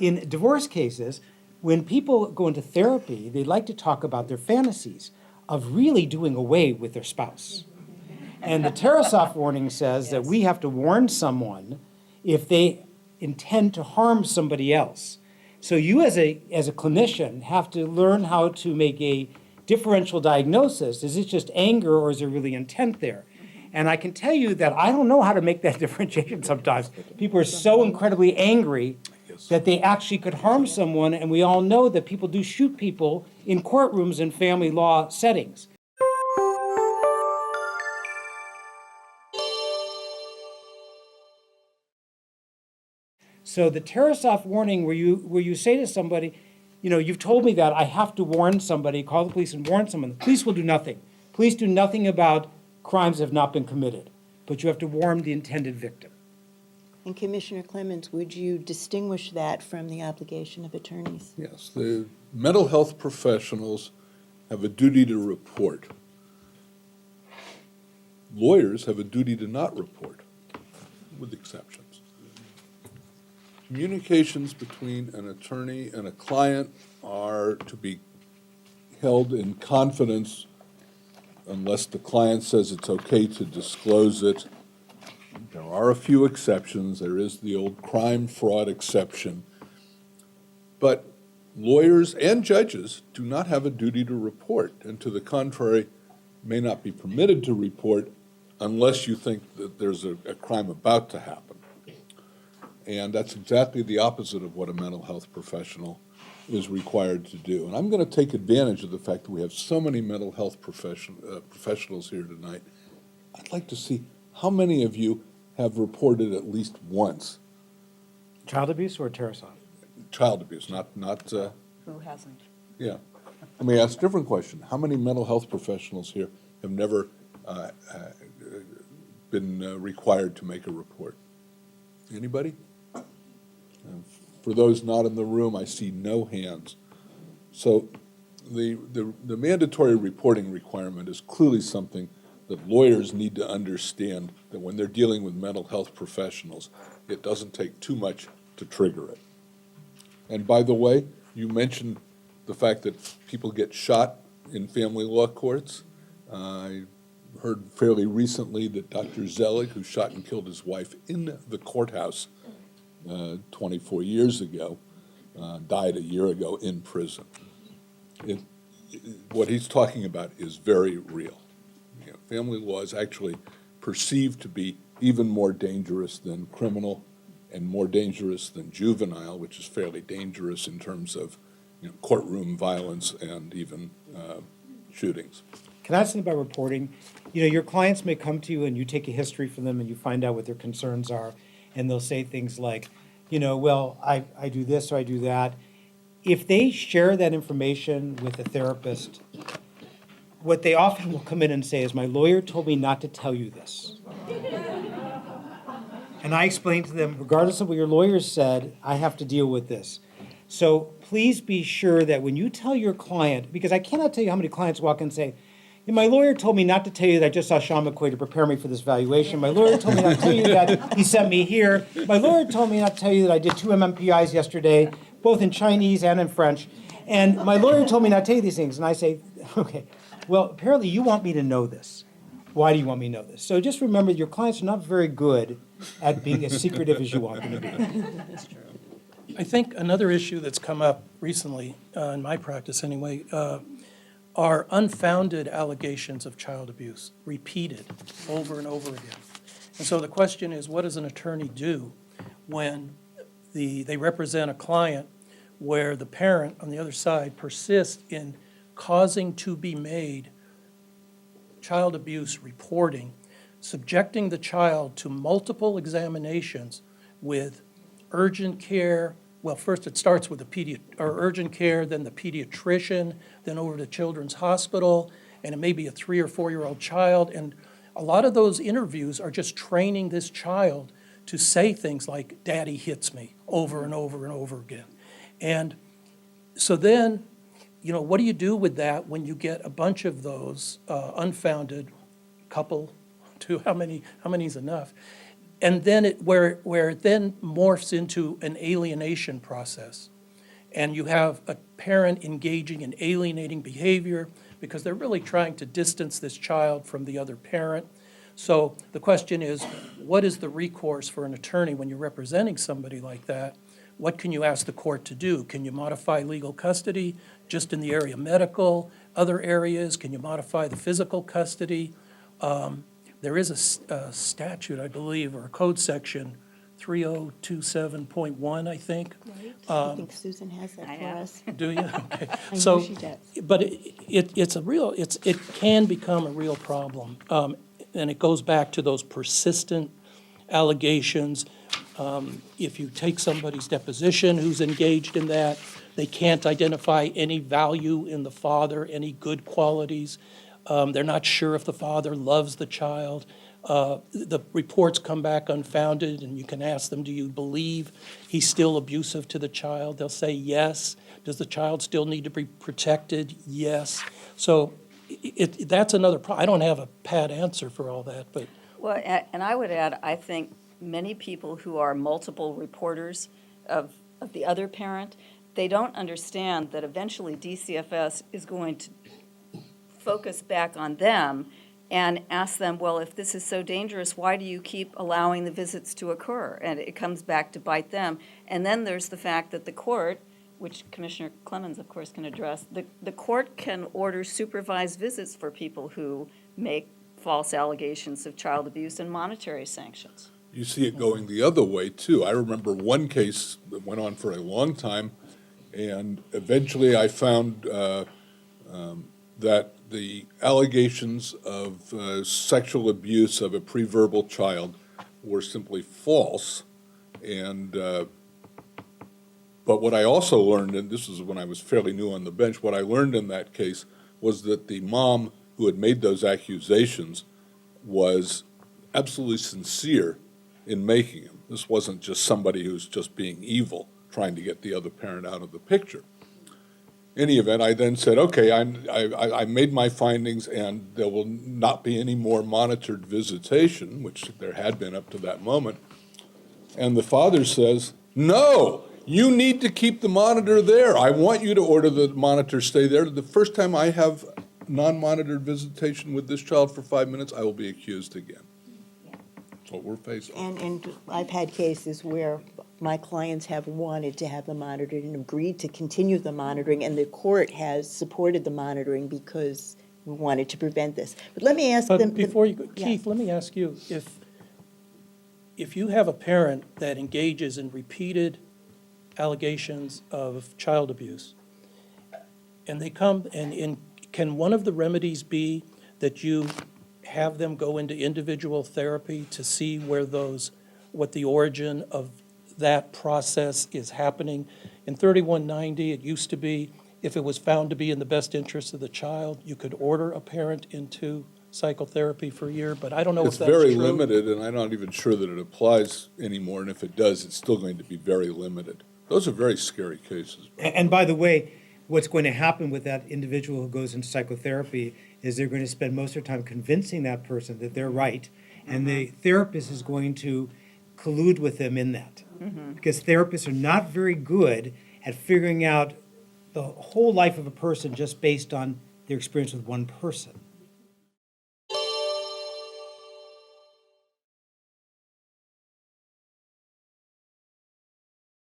in divorce cases, when people go into therapy, they like to talk about their fantasies of really doing away with their spouse. And the Tarasoff warning says that we have to warn someone if they intend to harm somebody else. So you as a clinician have to learn how to make a differential diagnosis. Is it just anger or is there really intent there? And I can tell you that I don't know how to make that differentiation sometimes. People are so incredibly angry that they actually could harm someone, and we all know that people do shoot people in courtrooms in family law settings. So the Tarasoff warning where you say to somebody, you know, you've told me that I have to warn somebody, call the police and warn someone. The police will do nothing. Police do nothing about crimes that have not been committed, but you have to warn the intended victim. And Commissioner Clemens, would you distinguish that from the obligation of attorneys? Yes, the mental health professionals have a duty to report. Lawyers have a duty to not report, with exceptions. Communications between an attorney and a client are to be held in confidence unless the client says it's okay to disclose it. There are a few exceptions. There is the old crime fraud exception. But lawyers and judges do not have a duty to report, and to the contrary, may not be permitted to report unless you think that there's a crime about to happen. And that's exactly the opposite of what a mental health professional is required to do. And I'm going to take advantage of the fact that we have so many mental health professionals here tonight. I'd like to see how many of you have reported at least once. Child abuse or Tarasoff? Child abuse, not Who hasn't? yeah. Let me ask a different question. How many mental health professionals here have never been required to make a report? Anybody? For those not in the room, I see no hands. So the mandatory reporting requirement is clearly something that lawyers need to understand, that when they're dealing with mental health professionals, it doesn't take too much to trigger it. And by the way, you mentioned the fact that people get shot in family law courts. I heard fairly recently that Dr. Zelig, who shot and killed his wife in the courthouse 24 years ago, died a year ago in prison. What he's talking about is very real. You know, family law is actually perceived to be even more dangerous than criminal and more dangerous than juvenile, which is fairly dangerous in terms of, you know, courtroom violence and even shootings. Can I ask something about reporting? You know, your clients may come to you and you take a history from them and you find out what their concerns are, and they'll say things like, you know, well, I do this or I do that. If they share that information with a therapist, what they often will come in and say is, my lawyer told me not to tell you this. And I explain to them, regardless of what your lawyer said, I have to deal with this. So please be sure that when you tell your client, because I cannot tell you how many clients walk in and say, my lawyer told me not to tell you that I just saw Sean McQuaid to prepare me for this valuation. My lawyer told me not to tell you that he sent me here. My lawyer told me not to tell you that I did 2 MMPIs yesterday, both in Chinese and in French. And my lawyer told me not to tell you these things. And I say, okay, well, apparently you want me to know this. Why do you want me to know this? So just remember, your clients are not very good at being as secretive as you want them to be. That's true. I think another issue that's come up recently, in my practice anyway, are unfounded allegations of child abuse, repeated over and over again. And so the question is, what does an attorney do when they represent a client where the parent on the other side persists in causing to be made child abuse reporting, subjecting the child to multiple examinations with urgent care? Well, first it starts with urgent care, then the pediatrician, then over to Children's Hospital, and it may be a 3 or 4-year-old child. And a lot of those interviews are just training this child to say things like, "Daddy hits me," over and over and over again. And so then, you know, what do you do with that when you get a bunch of those unfounded, couple, two, how many is enough, And then where it then morphs into an alienation process. And you have a parent engaging in alienating behavior because they're really trying to distance this child from the other parent. So the question is, what is the recourse for an attorney when you're representing somebody like that? What can you ask the court to do? Can you modify legal custody just in the area of medical? Other areas, can you modify the physical custody? There is a statute, I believe, or a code section, 3027.1, I think. I think Susan has that for us. Do you? Okay. I know So, she does. but it can become a real problem. And it goes back to those persistent allegations. If you take somebody's deposition who's engaged in that, they can't identify any value in the father, any good qualities. They're not sure if the father loves the child. The reports come back unfounded, and you can ask them, do you believe he's still abusive to the child? They'll say yes. Does the child still need to be protected? Yes. So that's another problem. I don't have a pat answer for all that, but Well, and I would add, I think many people who are multiple reporters of the other parent, they don't understand that eventually DCFS is going to focus back on them and ask them, well, if this is so dangerous, why do you keep allowing the visits to occur? And it comes back to bite them. And then there's the fact that the court, which Commissioner Clemens, of course, can address, the court can order supervised visits for people who make false allegations of child abuse and monetary sanctions. You see it going the other way, too. I remember one case that went on for a long time, and eventually I found that the allegations of sexual abuse of a preverbal child were simply false. And but what I also learned, and this is when I was fairly new on the bench, what I learned in that case was that the mom who had made those accusations was absolutely sincere in making them. This wasn't just somebody who's just being evil, trying to get the other parent out of the picture. In any event, I then said, okay, I made my findings, and there will not be any more monitored visitation, which there had been up to that moment. And the father says, no, you need to keep the monitor there. I want you to order the monitor stay there. The first time I have non-monitored visitation with this child for 5 minutes, I will be accused again. That's what we're facing. And I've had cases where my clients have wanted to have them monitored and agreed to continue the monitoring, and the court has supported the monitoring because we wanted to prevent this. But let me ask them. But before you go, Yeah. Keith, let me ask you, if you have a parent that engages in repeated allegations of child abuse, and they come, and can one of the remedies be that you have them go into individual therapy to see what the origin of that process is happening? In 3190, it used to be, if it was found to be in the best interest of the child, you could order a parent into psychotherapy for a year, but I don't know if It's that's true. very limited, and I'm not even sure that it applies anymore, and if it does, it's still going to be very limited. Those are very scary cases. And by the way, what's going to happen with that individual who goes into psychotherapy is they're going to spend most of their time convincing that person that they're right, and the therapist is going to collude with them in that. Because therapists are not very good at figuring out the whole life of a person just based on their experience with one person.